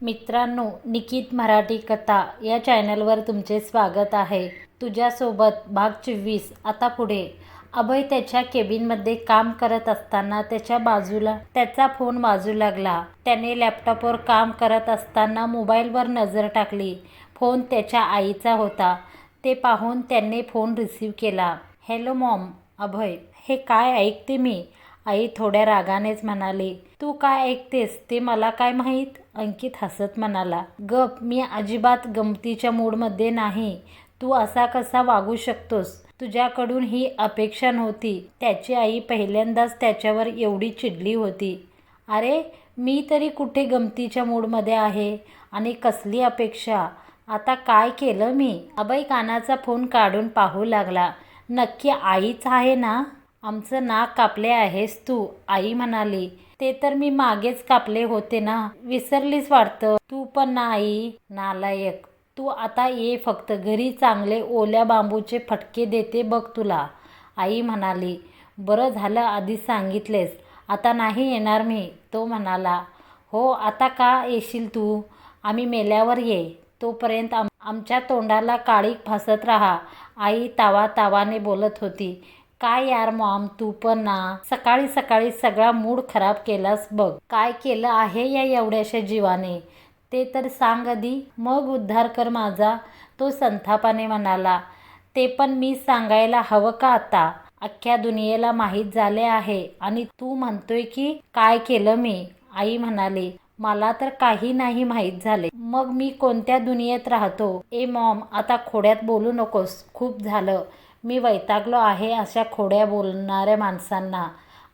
मित्रांनो, निकित मराठी कथा या चॅनलवर तुमचे स्वागत आहे. तुझ्यासोबत भाग 24 आता पुढे. अभय त्याच्या केबिनमध्ये काम करत असताना त्याचा फोन वाजू लागला. त्याने लॅपटॉपवर काम करत असताना मोबाईलवर नजर टाकली. फोन त्याच्या आईचा होता. ते पाहून त्याने फोन रिसीव्ह केला. Hello mom. अभय, हे काय ऐकते मी? आई थोड्या रागानेच म्हणाली. तू काय ऐकतेस ते मला काय माहीत? अंकित हसत म्हणाला. गप, मी अजिबात गमतीच्या मूडमध्ये नाही. तू असा कसा वागू शकतोस? तुझ्याकडून ही अपेक्षा नव्हती. त्याची आई पहिल्यांदाच त्याच्यावर एवढी चिडली होती. अरे, मी तरी कुठे गमतीच्या मूडमध्ये आहे आणि कसली अपेक्षा? आता काय केलं मी? अभय कानाचा फोन काढून पाहू लागला. नक्की आईच आहे ना? आमचं नाक कापले आहेस तू, आई म्हणाली. ते तर मी मागेच कापले होते ना, विसरलीस वाटतं. तू पण ना आई. नालायक. तू आता ये फक्त घरी, चांगले ओल्या बांबूचे फटके देते बघ तुला, आई म्हणाली. बरं झालं आधीच सांगितलेस. आता नाही येणार मी, तो म्हणाला. हो, आता का येशील तू? आम्ही मेल्यावर ये. तोपर्यंत आमच्या तोंडाला काळीक फासत राहा, आई तावातावाने बोलत होती. काय यार मॉम, तू पण ना. सकाळी सकाळी सगळा मूड खराब केलास बघ. काय केलं आहे या एवढ्याशा जीवाने ते तर सांग आधी, मग उद्धार कर माझा, तो संतापाने म्हणाला. ते पण मी सांगायला हवं का आता? अख्ख्या दुनियेला माहीत झाले आहे आणि तू म्हणतोय की काय केलं मी, आई म्हणाली. मला तर काही नाही माहीत झाले. मग मी कोणत्या दुनियेत राहतो? ए मॉम, आता खोड्यात बोलू नकोस. खूप झालं. मी वैतागलो आहे अशा खोड्या बोलणाऱ्या माणसांना,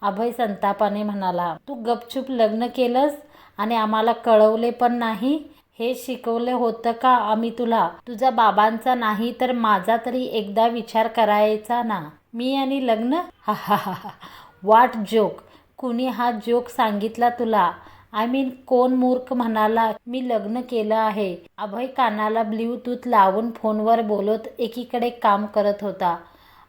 अभय संतापाने म्हणाला. तू गपचूप लग्न केलंस आणि आम्हाला कळवले पण नाही. हे शिकवले होतं का आम्ही तुला? तुझा बाबांचा नाही तर माझा तरी एकदा विचार करायचा ना. मी आणि लग्न? हा हा हा हा. What joke? कुणी हा जोक सांगितला तुला? आय मीन, कोण मूर्ख म्हणाला मी लग्न केलं आहे? अभय कानाला ब्ल्यूटूथ लावून फोनवर बोलत एकीकडे काम करत होता.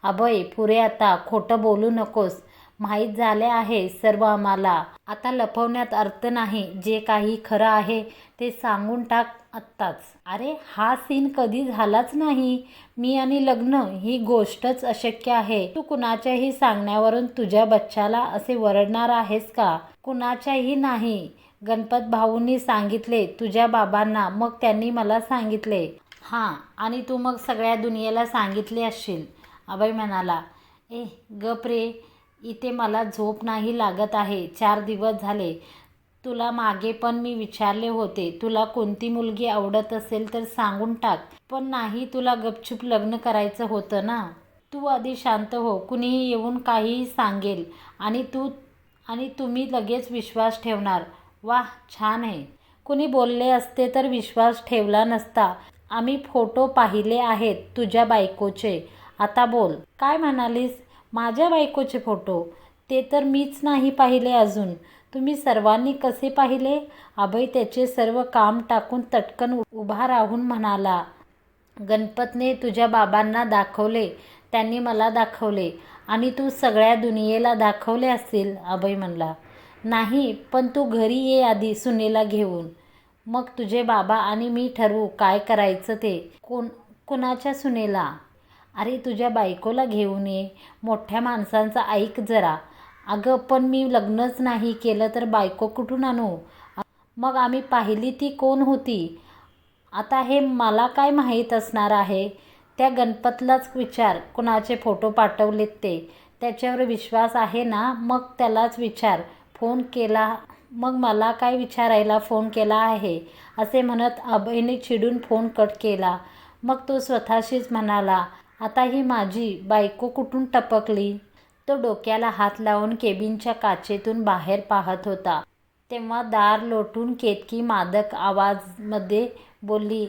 अभय, पुरे आता. खोटं बोलू नकोस. माहीत झाले आहे सर्व आम्हाला. आता लपवण्यात अर्थ नाही. जे काही खरं आहे ते सांगून टाक आत्ताच. अरे, हा सीन कधी झालाच नाही. मी आणि लग्न ही गोष्टच अशक्य आहे. तू कुणाच्याही सांगण्यावरून तुझ्या बच्च्याला असे वरडणार आहेस का? कुणाच्याही नाही. गणपत भाऊंनी सांगितले तुझ्या बाबांना, मग त्यांनी मला सांगितले. हां, आणि तू मग सगळ्या दुनियेला सांगितले असशील, अभय म्हणाला. ए गप रे, इथे मला झोप नाही लागत आहे. 4 दिवस झाले. तुला मागे पण मी विचारले होते, तुला कोणती मुलगी आवडत असेल तर सांगून टाक. पण नाही, तुला गपचूप लग्न करायचं होतं ना. तू आधी शांत हो. कुणीही येऊन काहीही सांगेल आणि तुम्ही लगेच विश्वास ठेवणार. वाह, छान आहे. कुणी बोलले असते तर विश्वास ठेवला नसता. आम्ही फोटो पाहिले आहेत तुझ्या बायकोचे. आता बोल. काय म्हणालीस? माझ्या बायकोचे फोटो? ते तर मीच नाही पाहिले अजून. तुम्ही सर्वांनी कसे पाहिले? अभय त्याचे सर्व काम टाकून तटकन उभा राहून म्हणाला. गणपतने तुझ्या बाबांना दाखवले, त्यांनी मला दाखवले आणि तू सगळ्या दुनियेला दाखवले असतील, अभय म्हणला. नाही, पण तू घरी ये आधी सुनेला घेऊन. मग तुझे बाबा आणि मी ठरवू काय करायचं ते. कुणाच्या सुनेला? अरे, तुझ्या बायकोला घेऊन ये. मोठ्या माणसांचं ऐक जरा. अगं, पण मी लग्नच नाही केलं तर बायको कुठून आणू? मग आम्ही पाहिली ती कोण होती? आता हे मला काय माहीत असणार आहे? त्या गणपतलाच विचार कुणाचे फोटो पाठवलेत ते. त्याच्यावर विश्वास आहे ना, मग त्यालाच विचार. फोन केला मग मला काय विचारायला फोन केला आहे? असे म्हणत अभयने चिडून फोन कट केला. मग तो स्वतःशीच म्हणाला. आता ही माझी बायको कुठून टपकली? तो डोक्याला हात लावून केबिनच्या काचेतून बाहेर पाहत होता. तेव्हा दार लोटून केतकी मादक आवाजामध्ये बोलली.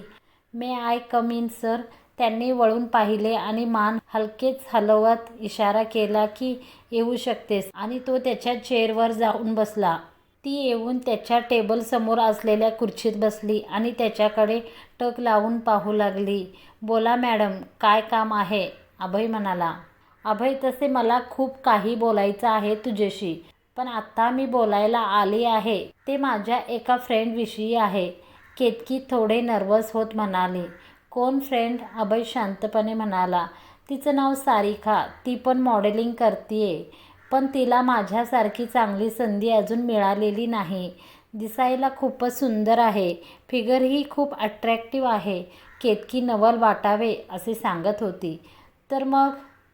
मे आय कम इन सर? त्यांनी वळून पाहिले आणि मान हलकेच हलवत इशारा केला की येऊ शकतेस आणि तो त्याच्या चेअरवर जाऊन बसला. ती येऊन त्याच्या टेबलसमोर असलेल्या खुर्चीत बसली आणि त्याच्याकडे टक लावून पाहू लागली. बोला मॅडम, काय काम आहे? अभय म्हणाला. अभय, तसे मला खूप काही बोलायचं आहे तुझ्याशी, पण आत्ता मी बोलायला आली आहे ते माझ्या एका फ्रेंडविषयी आहे. केतकी थोडे नर्वस होत म्हणाली. कोण फ्रेंड? अभय शांतपणे म्हणाला. तिचं नाव सारिका. ती पण मॉडेलिंग करतीये. पण तिला माझ्यासारखी चांगली संधी अजून मिळालेली नाही. दिसायला खूपच सुंदर आहे. फिगरही खूप अट्रॅक्टिव्ह आहे. केतकी नवल वाटावे असे सांगत होती. तर मग?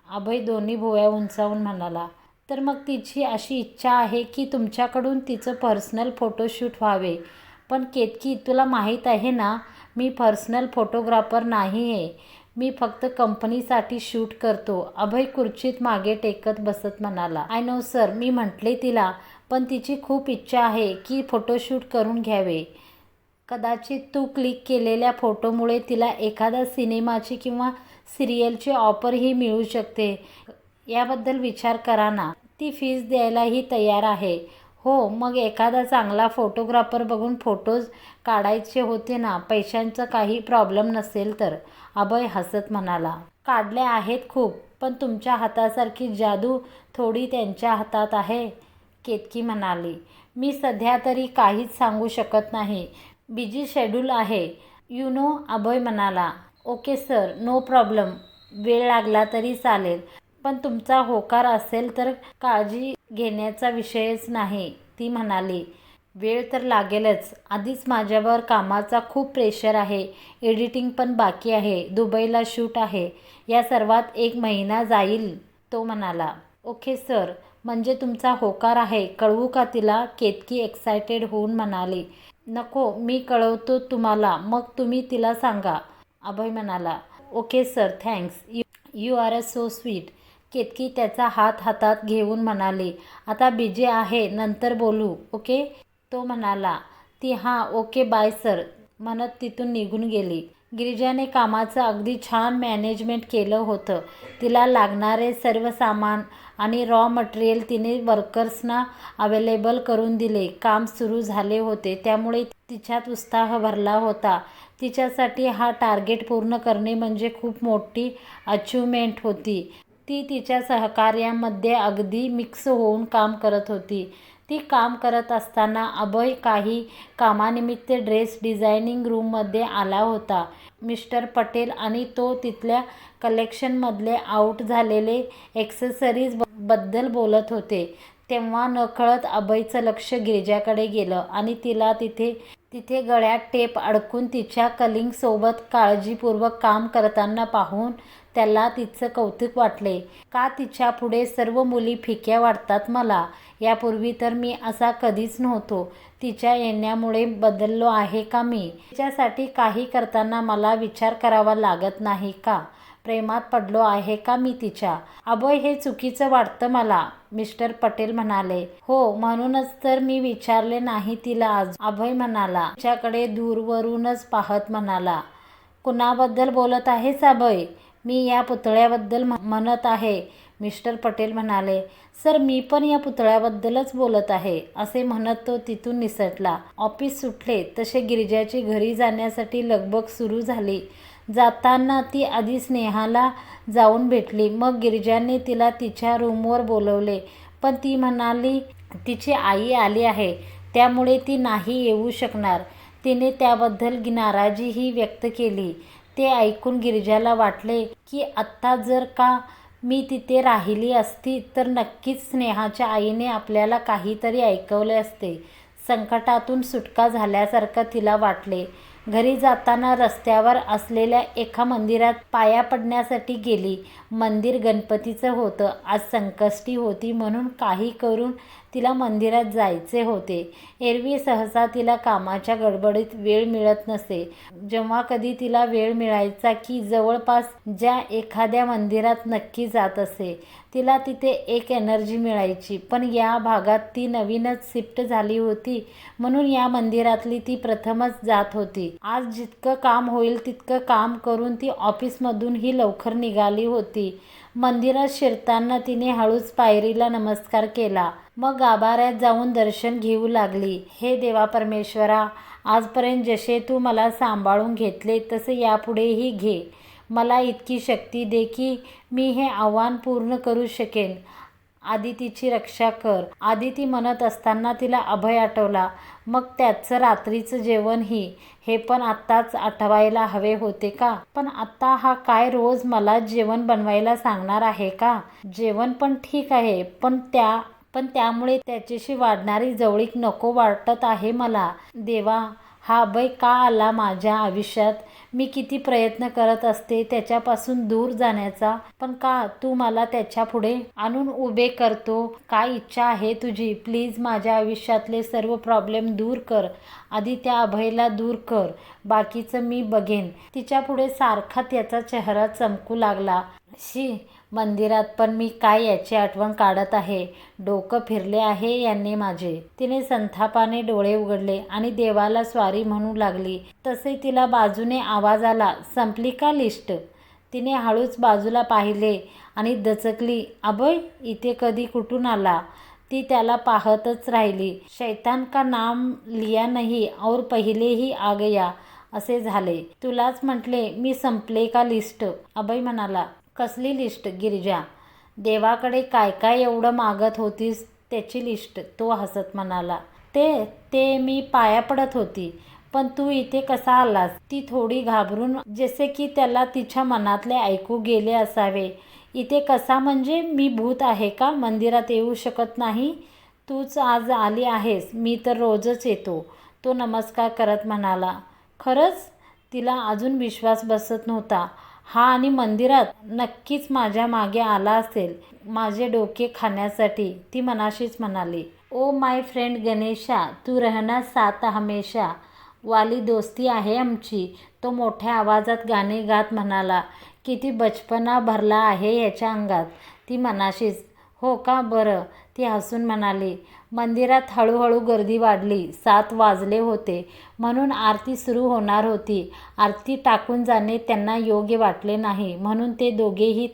अभय दोन्ही भुवया उंचावून म्हणाला. तर मग तिची अशी इच्छा आहे की तुमच्याकडून तिचं पर्सनल फोटोशूट व्हावे. पण केतकी, तुला माहीत आहे ना, मी पर्सनल फोटोग्राफर नाही आहे. मी फक्त कंपनीसाठी शूट करतो. अभय खुर्चीत मागे टेकत बसत म्हणाला. आय नो सर, मी म्हटले तिला, पण तिची खूप इच्छा आहे की फोटोशूट करून घ्यावे. कदाचित तू क्लिक केलेल्या फोटोमुळे तिला एखाद्या सिनेमाची किंवा सिरियलची ऑफरही मिळू शकते. याबद्दल विचार करा ना. ती फीस द्यायलाही तयार आहे. हो, मग एखादा चांगला फोटोग्राफर बघून फोटोज काढायचे होते ना. पैशांचा काही प्रॉब्लेम नसेल तर, अभय हसत म्हणाला. काढले आहेत खूप, पण तुमच्या हातासारखी जादू थोडी त्यांच्या हातात आहे, केतकी म्हणाली. मी सध्या तरी काहीच सांगू शकत नाही. बिझी शेड्यूल आहे. यू नो, अभय म्हणाला. Okay sir, no problem. वेळ लागला तरी चालेल. पण तुमचा होकार असेल तर काळजी घेण्याचा विषयच नाही, ती म्हणाली. वेळ तर लागेलच. आधीच माझ्यावर कामाचा खूप प्रेशर आहे. एडिटिंग पण बाकी आहे. दुबईला शूट आहे. या सर्वात 1 महिना जाईल, तो म्हणाला. ओके सर, म्हणजे तुमचा होकार आहे. कळवू का तिला? केतकी एक्सायटेड होऊन म्हणाली. नको, मी कळवतो तुम्हाला, मग तुम्ही तिला सांगा, अभय म्हणाला. Okay sir, thanks. You are a so sweet. Ketaki त्याचा हात हातात घेऊन म्हणाली. आता बिझी आहे, नंतर बोलू, ओके, तो म्हणाला. ती हां ओके बाय सर म्हणत तिथून निघून गेली. गिरिजाने कामाचं अगदी छान मॅनेजमेंट केलं होतं. तिला लागणारे सर्व सामान आणि रॉ मटेरियल तिने वर्कर्सना अवेलेबल करून दिले. काम सुरू झाले होते, त्यामुळे तिच्यात उत्साह भरला होता. तिच्यासाठी हा टार्गेट पूर्ण करणे म्हणजे खूप मोठी अचिव्हमेंट होती. ती तिच्या सहकार्यांमध्ये अगदी मिक्स होऊन काम करत होती. ती काम करत असताना अभय काही कामानिमित्त ड्रेस डिझायनिंग रूममध्ये आला होता. मिस्टर पटेल आणि तो तिथल्या कलेक्शनमधले आऊट झालेले एक्सेसरीज बद्दल बोलत होते. तेव्हा नकळत अभयचं लक्ष गिरिजाकडे गेलं आणि तिला तिथे गळ्यात टेप अडकून तिच्या कलिंगसोबत काळजीपूर्वक काम करताना पाहून त्याला तिचं कौतुक वाटले. का तिच्यापुढे सर्व मुली फिक्या वाटतात मला? यापूर्वी तर मी असा कधीच नव्हतो. तिच्या येण्यामुळे बदललो आहे का मी? तिच्यासाठी काही करताना मला विचार करावा लागत नाही का? प्रेमात पडलो आहे का मी तिच्या? अभय, हे चुकीचं वाटतं मला, मिस्टर पटेल म्हणाले. हो, म्हणूनच तर मी विचारले नाही तिला आज, अभय म्हणाला. तिच्याकडे दूरवरूनच पाहत म्हणाला. कुणाबद्दल बोलत आहेस अभय? मी या पुतळ्याबद्दल म्हणत आहे, मिस्टर पटेल म्हणाले. सर, मी पण या पुतळ्याबद्दलच बोलत आहे, असे म्हणत तो तिथून निसटला. ऑफिस सुटले तसे गिरिजाची घरी जाण्यासाठी लगबग सुरू झाली. जाताना ती आधी स्नेहाला जाऊन भेटली. मग गिरिजाने तिला तिच्या रूमवर बोलवले, पण ती म्हणाली तिची आई आली आहे, त्यामुळे ती नाही येऊ शकणार. तिने त्याबद्दल नाराजीही व्यक्त केली. ते ऐकून गिरिजाला वाटले की आत्ता जर का मी तिथे राहिली असती तर नक्कीच स्नेहाच्या आईने आपल्याला काहीतरी ऐकवले असते. संकटातून सुटका झाल्यासारखं तिला वाटले. घरी जाताना रस्त्यावर असलेल्या एका मंदिरात पाया पडण्यासाठी गेली. मंदिर गणपतीचं होतं. आज संकष्टी होती म्हणून काही करून तिला मंदिरात जायचे होते. एरवी सहसा तिला कामाच्या गडबडीत वेळ मिळत नसे. जेव्हा कधी तिला वेळ मिळायचा की जवळपास ज्या एखाद्या मंदिरात नक्की जात असे. तिला तिथे एक एनर्जी मिळायची. पण या भागात ती नवीनच शिफ्ट झाली होती म्हणून या मंदिरातली ती प्रथमच जात होती. आज जितकं काम होईल तितकं काम करून ती ऑफिसमधूनही लवकर निघाली होती. मंदिरात शिरताना तिने हळूच पायरीला नमस्कार केला. मग गाभाऱ्यात जाऊन दर्शन घेऊ लागली. हे देवा परमेश्वरा, आजपर्यंत जसे तू मला सांभाळून घेतले तसे यापुढेही घे. मला इतकी शक्ती दे की मी हे आव्हान पूर्ण करू शकेन. आदितीची रक्षा कर. आदिती म्हणत असताना तिला अभय आठवला. मग त्याचं रात्रीचं जेवण हे पण आत्ताच आठवायला हवे होते का? पण आत्ता हा काय रोज मला जेवण बनवायला सांगणार आहे का? जेवण पण ठीक आहे, पण त्यामुळे त्याच्याशी वाढणारी जवळीक नको वाटत आहे मला. देवा, हा अभय का आला माझ्या आयुष्यात? मी किती प्रयत्न करत असते त्याच्यापासून दूर जाण्याचा, पण का तू मला त्याच्या पुढे आणून उभे करतो? काय इच्छा आहे तुझी? प्लीज माझ्या आयुष्यातले सर्व प्रॉब्लेम दूर कर. आधी त्या अभयला दूर कर, बाकीचं मी बघेन. तिच्या पुढे सारखा त्याचा चेहरा चमकू लागला. शी, मंदिरात पण मी काय याची आठवण काढत आहे? डोकं फिरले आहे याने माझे. तिने संतापाने डोळे उघडले आणि देवाला स्वारी म्हणू लागली. तसे तिला बाजूने आवाज आला, संपली का लिस्ट? तिने हळूच बाजूला पाहिले आणि दचकली. अभय इथे कधी कुठून आला? ती त्याला पाहतच राहिली. शैतान का नाम लिया नहीं और पहिले ही आ गया असे झाले. तुलाच म्हटले मी संपले का लिस्ट? अभय म्हणाला. कसली लिस्ट गिरिजा? देवाकडे काय काय एवढं मागत होतीस त्याची लिस्ट? तो हसत म्हणाला. ते मी पाया पडत होती. पण तू इथे कसा आलास? ती थोडी घाबरून, जसे की त्याला तिच्या मनातले ऐकू गेले असावे. इथे कसा म्हणजे? मी भूत आहे का? मंदिरात येऊ शकत नाही? तूच आज आली आहेस. मी तर रोजच येतो. तो नमस्कार करत म्हणाला. खरंच? तिला अजून विश्वास बसत नव्हता. हा, आणि मंदिरात? नक्कीच माझ्या मागे आला असेल माझे डोके खाण्यासाठी, ती मनाशीच म्हणाली. ओ माय फ्रेंड गणेशा, तू रहना साथ हमेशा वाली दोस्ती आहे आमची, तो मोठ्या आवाजात गाणे गात म्हणाला. किती बचपना भरला आहे याच्या अंगात, ती मनाशीच. हो का? बरं, ती हसून म्हणाली. मंदिरात हळूहळू गर्दी वाढली. 7 वाजले होते म्हणून आरती सुरू होणार होती. आरती टाकून जाणे त्यांना योग्य वाटले नाही म्हणून ते दोघेही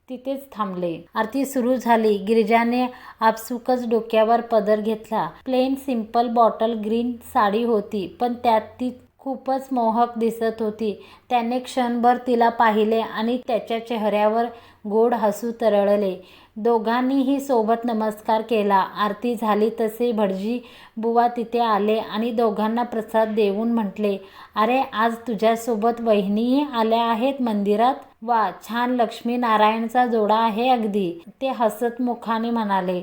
तिथेच थांबले. आरती सुरू झाली. गिरिजाने आपसुकच डोक्यावर पदर घेतला. Plain simple bottle green sari होती, पण त्यात ती खूपच मोहक दिसत होती. त्याने क्षणभर तिला पाहिले आणि त्याच्या चेहऱ्यावर गोड हसू तरळले. दोघांनीही सोबत नमस्कार केला. आरती झाली तसे भटजी बुवा तिथे आले आणि दोघांना प्रसाद देऊन म्हटले, अरे आज तुझ्यासोबत वहिनीही आल्या आहेत मंदिरात? वा, छान, लक्ष्मी नारायणचा जोडा आहे अगदी, ते हसत मुखाने म्हणाले.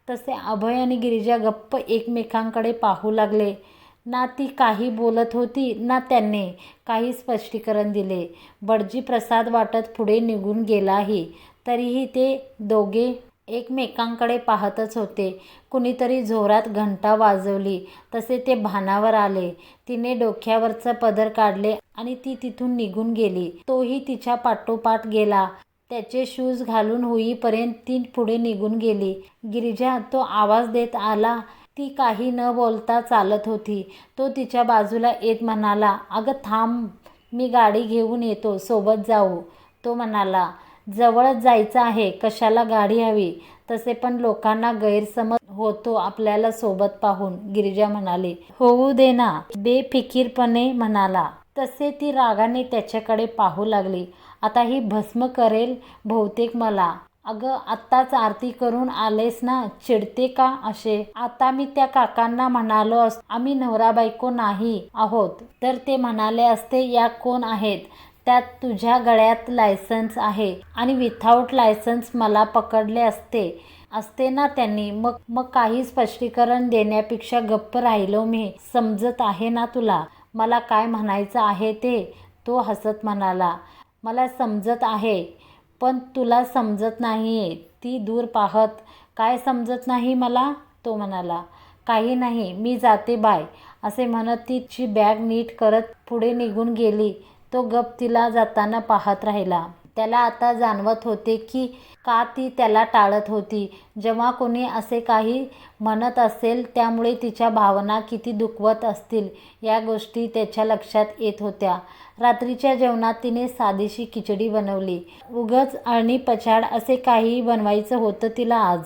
तसे अभय आणि गिरिजा गप्प एकमेकांकडे पाहू लागले. ना ती काही बोलत होती ना त्याने काही स्पष्टीकरण दिले. भटजी प्रसाद वाटत पुढे निघून गेलाही, तरीही ते दोघे एकमेकांकडे पाहतच होते. कुणीतरी जोरात घंटा वाजवली तसे ते भानावर आले. तिने डोक्यावरचा पदर काढले आणि ती तिथून निघून गेली. तोही तिच्या पाठोपाठ गेला. त्याचे शूज घालून होईपर्यंत ती पुढे निघून गेली. गिरिजा, तो आवाज देत आला. ती काही न बोलता चालत होती. तो तिच्या बाजूला येत म्हणाला, अगं थांब, मी गाडी घेऊन येतो, सोबत जाऊ. तो म्हणाला, जवळच जायचं आहे, कशाला गाडी हवी? तसे पण लोकांना गैरसमज होतो आपल्याला सोबत पाहून. गिरिजा म्हणाली. होऊ दे ना, बेफिकीरपणे म्हणाला. तसे ती रागाने त्याच्याकडे पाहू लागली. आता ही भस्म करेल बहुतेक मला. अगं आत्ताच आरती करून आलेस ना, चिडते का असे? आता मी त्या काकांना म्हणालो असतो आम्ही नवरा बायको नाही आहोत, तर ते म्हणाले असते या कोण आहेत? त्यात तुझ्या गळ्यात लायसन्स आहे आणि विथआउट लायसन्स मला पकडले असते ना त्यांनी. मग काही स्पष्टीकरण देण्यापेक्षा गप्प राहिलो मी. समजत आहे ना तुला मला काय म्हणायचं आहे ते? तो हसत म्हणाला. मला समजत आहे, पण तुला समजत नाहीये. ती दूर पाहत. काय समजत नाही मला? तो म्हणाला. काही नाही, मी जाते बाय, असे म्हणत तिची बॅग नीट करत पुढे निघून गेली. तो गप तिला जाताना पाहत राहिला. त्याला आता जाणवत होते की का ती त्याला टाळत होती. जेव्हा कोणी असे काही म्हणत असेल त्यामुळे तिच्या भावना किती दुखवत असतील या गोष्टी त्याच्या लक्षात येत होत्या. रात्रीच्या जेवणात तिने साधीशी खिचडी बनवली. उगाच अळणी पचाड असे काहीही बनवायचं होतं तिला आज.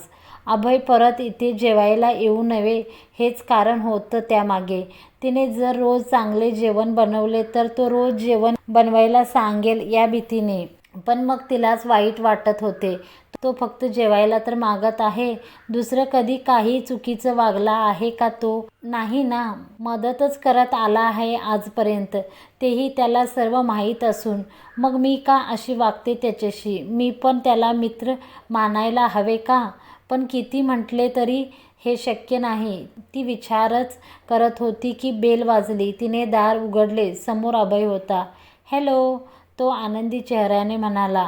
अभय परत इथे जेवायला येऊ नये हेच कारण होतं त्यामागे. तिने जर रोज चांगले जेवण बनवले तर तो रोज जेवण बनवायला सांगेल या भीतीने. पण मग तिलाच वाईट वाटत होते. तो फक्त जेवायला तर मागत आहे, दुसरं कधी काही चुकीचं वागला आहे का तो? नाही ना. मदतच करत आला आहे आजपर्यंत, तेही त्याला सर्व माहीत असून. मग मी का अशी वागते त्याच्याशी? मी पण त्याला मित्र मानायला हवे का? पण किती म्हटले तरी हे शक्य नाही. ती विचारच करत होती की बेल वाजली. तिने दार उघडले. समोर अभय होता. हॅलो, तो आनंदी चेहऱ्याने म्हणाला.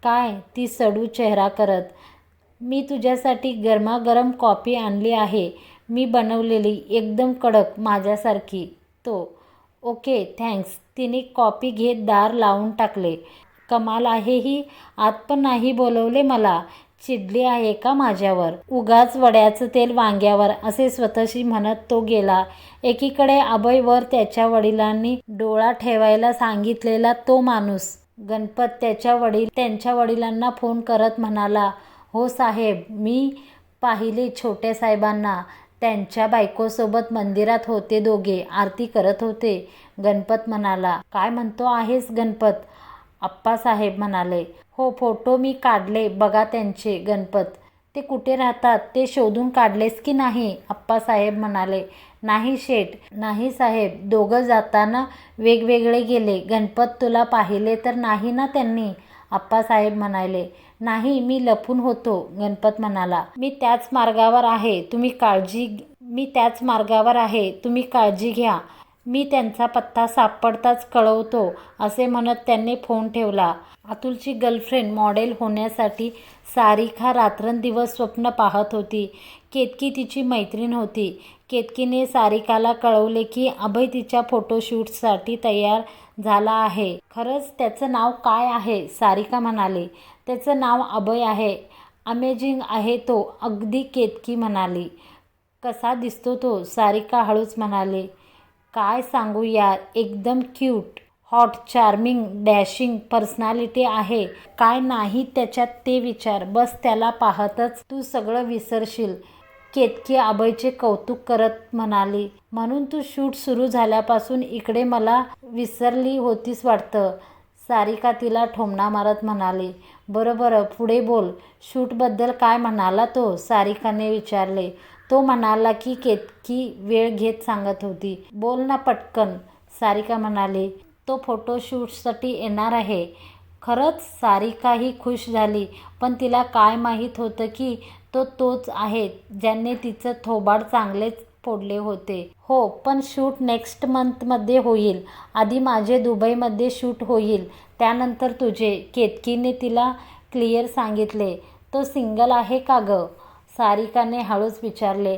काय? ती सडू चेहरा करत. मी तुझ्यासाठी गरमागरम कॉफी आणली आहे. मी बनवलेली, एकदम कडक, माझ्यासारखी. तो ओके थँक्स. तिने कॉफी घेत दार लावून टाकले. कमाल आहे ही, आत पण नाही बोलवले मला. चिडली आहे का माझ्यावर? उगाच वड्याचं तेल वांग्यावर, असे स्वतःशी म्हणत तो गेला. एकीकडे अभयवर त्याच्या वडिलांनी डोळा ठेवायला सांगितलेला तो माणूस गणपत त्यांच्या वडिलांना फोन करत म्हणाला, हो साहेब, मी पाहिले छोट्या साहेबांना. त्यांच्या बायकोसोबत मंदिरात होते दोघे, आरती करत होते. गणपत म्हणाला, काय म्हणतो आहेस गणपत? आप्पासाहेब म्हणाले, हो फोटो मी काढले बघा त्यांचे. गणपत, ते कुठे राहतात ते शोधून काढलेस की नाही? आप्पासाहेब म्हणाले, नाही शेठ. नाही साहेब, दोघं जाताना वेगवेगळे गेले. गणपत, तुला पाहिले तर नाही ना त्यांनी? आप्पासाहेब म्हणाले, नाही, मी लपून होतो. गणपत म्हणाला, मी त्याच मार्गावर आहे, तुम्ही काळजी घ्या. मी त्यांचा पत्ता सापडताच कळवतो, असे म्हणत त्यांनी फोन ठेवला. अतुलची गर्लफ्रेंड मॉडेल होण्यासाठी सारिका रात्रंदिवस स्वप्न पाहत होती. केतकी तिची मैत्रीण होती. केतकीने सारिकाला कळवले की अभय तिच्या फोटोशूटसाठी तयार झाला आहे. खरंच त्याचं नाव काय आहे? सारिका म्हणाली, त्याचं नाव अभय आहे. अमेझिंग आहे तो अगदी. केतकी म्हणाली, कसा दिसतो तो? सारिका हळूच म्हणाली, काय सांगू यार, एकदम cute, hot, charming, dashing personality आहे. काय नाही त्याच्यात ते विचार. बस त्याला पाहतच तू सगळं विसरशील. केतकी अभयचे कौतुक करत म्हणाली, म्हणून तू शूट सुरू झाल्यापासून इकडे मला विसरली होतीस वाटतं. सारिका तिला ठोमणा मारत म्हणाली, बरं पुढे बोल. शूटबद्दल काय म्हणाला तो? सारिकाने विचारले. तो म्हणाला की केतकी वेळ घेत सांगत होती. बोल ना पटकन. सारिका म्हणाली, तो फोटोशूटसाठी येणार आहे. खरंच? सारिकाही खुश झाली, पण तिला काय माहीत होतं की तोच आहे ज्याने तिचं थोबाड चांगलेच फोडले होते. हो, पण शूट नेक्स्ट मंथमध्ये होईल. आधी माझे दुबईमध्ये शूट होईल, त्यानंतर तुझे. केतकीने तिला क्लिअर सांगितले. तो सिंगल आहे का गं? सारिकाने हळूच विचारले.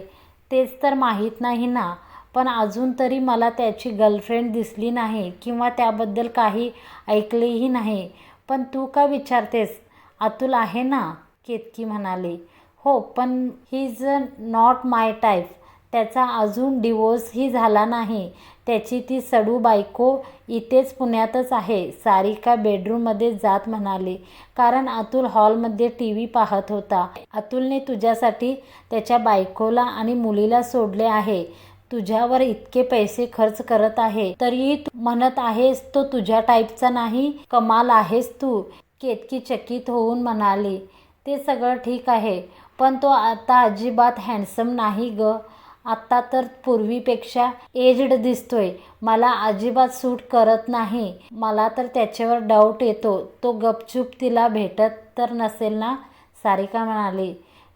तेच तर माहीत नाही ना. पण अजून तरी मला त्याची गर्लफ्रेंड दिसली नाही किंवा त्याबद्दल काही ऐकलेही नाही. पण तू का विचारतेस? अतुल आहे ना? केतकी म्हणाली. हो, पण he is not my type. त्याचा अजून डिवोर्सही झाला नाही. त्याची ती सडू बायको इथेच पुण्यातच आहे. सारिका बेडरूममध्ये जात म्हणाली, कारण अतुल हॉलमध्ये TV पाहत होता. अतुलने तुझ्यासाठी त्याच्या बायकोला आणि मुलीला सोडले आहे. तुझ्यावर इतके पैसे खर्च करत आहे, तरीही तू म्हणत आहेस तो तुझ्या टाईपचा नाही? कमाल आहेस तू. केतकी चकित होऊन म्हणाली, ते सगळं ठीक आहे, पण तो आता अजिबात हँडसम नाही गं. आत्ता तर पूर्वीपेक्षा एज्ड दिसतोय. मला अजिबात सूट करत नाही. मला तर त्याच्यावर डाऊट येतो. तो गपचूप तिला भेटत तर नसेल ना? सारिका म्हणाली,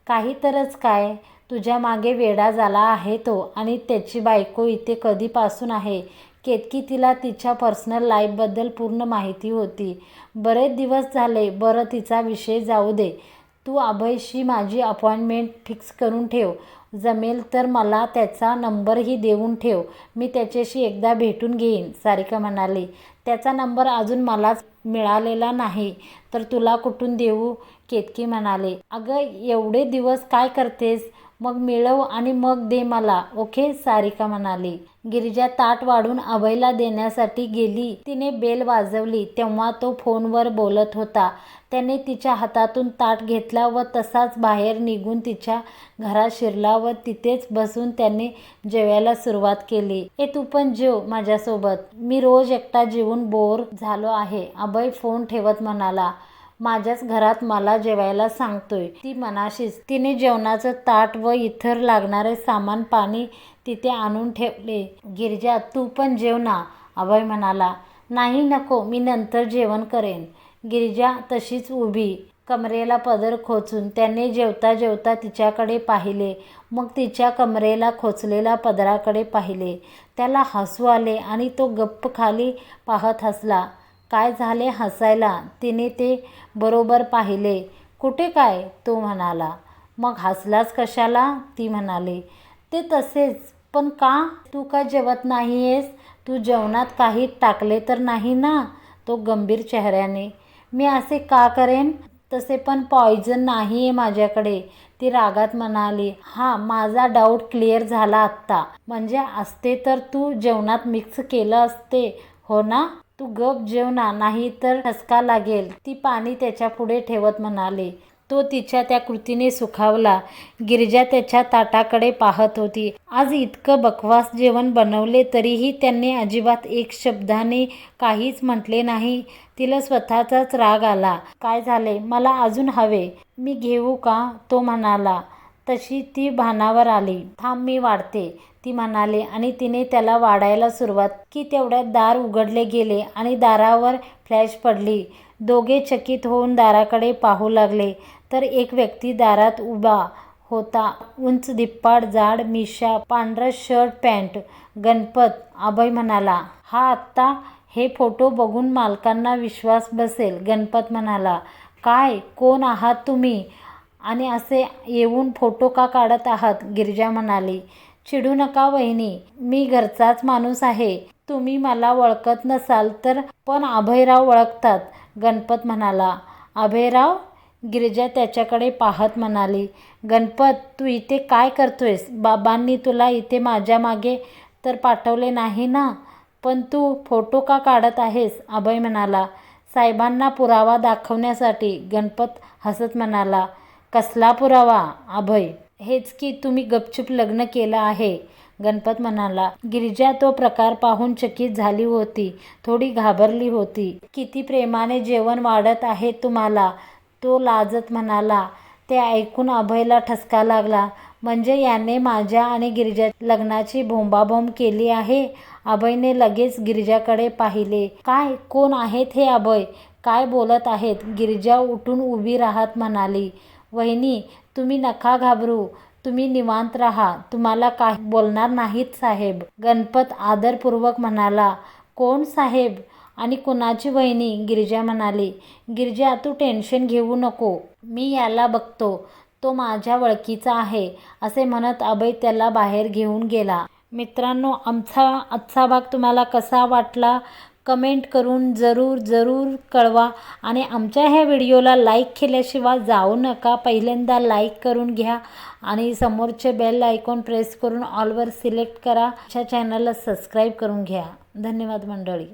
काही तरच काय. तुझ्या मागे वेडा झाला आहे तो. आणि त्याची बायको इथे कधीपासून आहे? केतकी, तिला तिच्या पर्सनल लाईफबद्दल पूर्ण माहिती होती. बरेच दिवस झाले. बरं, तिचा विषय जाऊ दे. तू अभयशी माझी अपॉइंटमेंट फिक्स करून ठेव. जमेल तर मला त्याचा नंबरही देऊन ठेव. मी त्याच्याशी एकदा भेटून घेईन. सारिका म्हणाली, त्याचा नंबर अजून मलाच मिळालेला नाही, तर तुला कुठून देऊ? केतकी म्हणाली, अगं एवढे दिवस काय करतेस? मग मिळव आणि मग दे मला, ओके, सारिका म्हणाली. गिरिजा ताट वाढून अभयला देण्यासाठी गेली. तिने बेल वाजवली तेव्हा तो फोनवर बोलत होता. त्याने तिच्या हातातून ताट घेतला व तसाच बाहेर निघून तिच्या घरात शिरला व तिथेच बसून त्याने जेवायला सुरुवात केली. तू पण जेव माझ्यासोबत, मी रोज एकटा जेवून बोर झालो आहे, अभय फोन ठेवत म्हणाला. माझ्याच घरात मला जेवायला सांगतोय, ती मनाशीच. तिने जेवणाचं ताट व इतर लागणारे सामान पाणी तिथे आणून ठेवले. गिरिजा तू पण जेव ना, अभय म्हणाला. नाही नको, मी नंतर जेवण करेन. गिरिजा तशीच उभी, कमरेला पदर खोचून. त्याने जेवता जेवता तिच्याकडे पाहिले, मग तिच्या कमरेला खोचलेल्या पदराकडे पाहिले. त्याला हसू आले आणि तो गप्प खाली पाहत हसला. काय झाले हसायला, तिने ते बरोबर पाहिले. कुठे काय, तो म्हणाला. मग हसलाच कशाला, ती म्हणाली. ते तसेच, पण का, तू का जेवत नाहीयेस, तू जेवणात काही टाकले तर नाही ना, तो गंभीर चेहऱ्याने. मी असे का करेन, तसे पण पॉयझन नाहीये माझ्याकडे, ती रागात म्हणाली. माझा डाऊट क्लिअर झाला आत्ता. म्हणजे असते तर तू जेवणात मिक्स केलं असते, हो ना. तू गप जेव ना, नाही तर ठसका लागेल, ती पाणी त्याच्या पुढे ठेवत म्हणाली. तो तिच्या त्या कृतीने सुखावला. गिरिजा त्याच्या ताटाकडे पाहत होती. आज इतकं बकवास जेवण बनवले तरीही त्यांनी अजिबात एक शब्दाने काहीच म्हटले नाही. तिला स्वतःचाच राग आला. काय झाले, मला अजून हवे, मी घेऊ का, तो म्हणाला. तशी ती भानावर आली. थांब मी वाढते, ती म्हणाली आणि तिने त्याला वाढायला सुरुवात की तेवढ्यात दार उघडले गेले आणि दारावर फ्लॅश पडली. दोघे चकित होऊन दाराकडे पाहू लागले तर एक व्यक्ती दारात उभा होता. उंच, धिप्पाड, जाड मिशा, पांढरं शर्ट पॅन्ट. गणपत, अभय म्हणाला. आत्ता हे फोटो बघून मालकांना विश्वास बसेल, गणपत म्हणाला. काय, कोण आहात तुम्ही आणि असे येऊन फोटो का काढत आहात, गिरिजा म्हणाली. चिडू नका वहिनी, मी घरचाच माणूस आहे. तुम्ही मला ओळखत नसाल तर पण अभयराव ओळखतात, गणपत म्हणाला. अभयराव, गिरिजा त्याच्याकडे पाहत म्हणाली. गणपत, तू इथे काय करतोयस, बाबांनी तुला इथे माझ्या मागे तर पाठवले नाही ना, पण तू फोटो का काढत आहेस, अभय म्हणाला. साहेबांना पुरावा दाखवण्यासाठी, गणपत हसत म्हणाला. कसला पुरावा, अभय. हेच की तुम्ही गपचूप लग्न केलं आहे, गणपत म्हणाला. गिरिजा तो प्रकार पाहून चकित झाली होती, थोडी घाबरली होती. किती प्रेमाने जेवण वाढत आहे तुम्हाला, तो लाजत म्हणाला. ते ऐकून अभयला ठसका लागला. म्हणजे याने माझ्या आणि गिरिजा लग्नाची बोंबाबोंब केली आहे. अभयने लगेच गिरिजाकडे पाहिले. काय, कोण आहेत हे अभय, काय बोलत आहेत, गिरिजा उठून उभी राहत म्हणाली. वहिनी, तुम्ही नका घाबरू, तुम्ही निवांत राहा, तुम्हाला काही बोलणार नाहीत साहेब, गणपत आदरपूर्वक म्हणाला. कोण साहेब आणि कुणाची वहिनी, गिरिजा म्हणाली. गिरिजा तू टेन्शन घेऊ नको, मी याला बघतो, तो माझ्या ओळखीचा आहे, असे म्हणत अभय त्याला बाहेर घेऊन गेला. मित्रांनो, आमचा आजचा भाग तुम्हाला कसा वाटला कमेंट करून जरूर कळवा आणि आमच्या ह्या व्हिडिओला लाईक केल्याशिवाय जाऊ नका. पहिल्यांदा लाईक करून घ्या आणि समोरचे बेल आयकॉन प्रेस करून ऑलवर सिलेक्ट करा. आमच्या चॅनलला सबस्क्राईब करून घ्या. धन्यवाद मंडळी.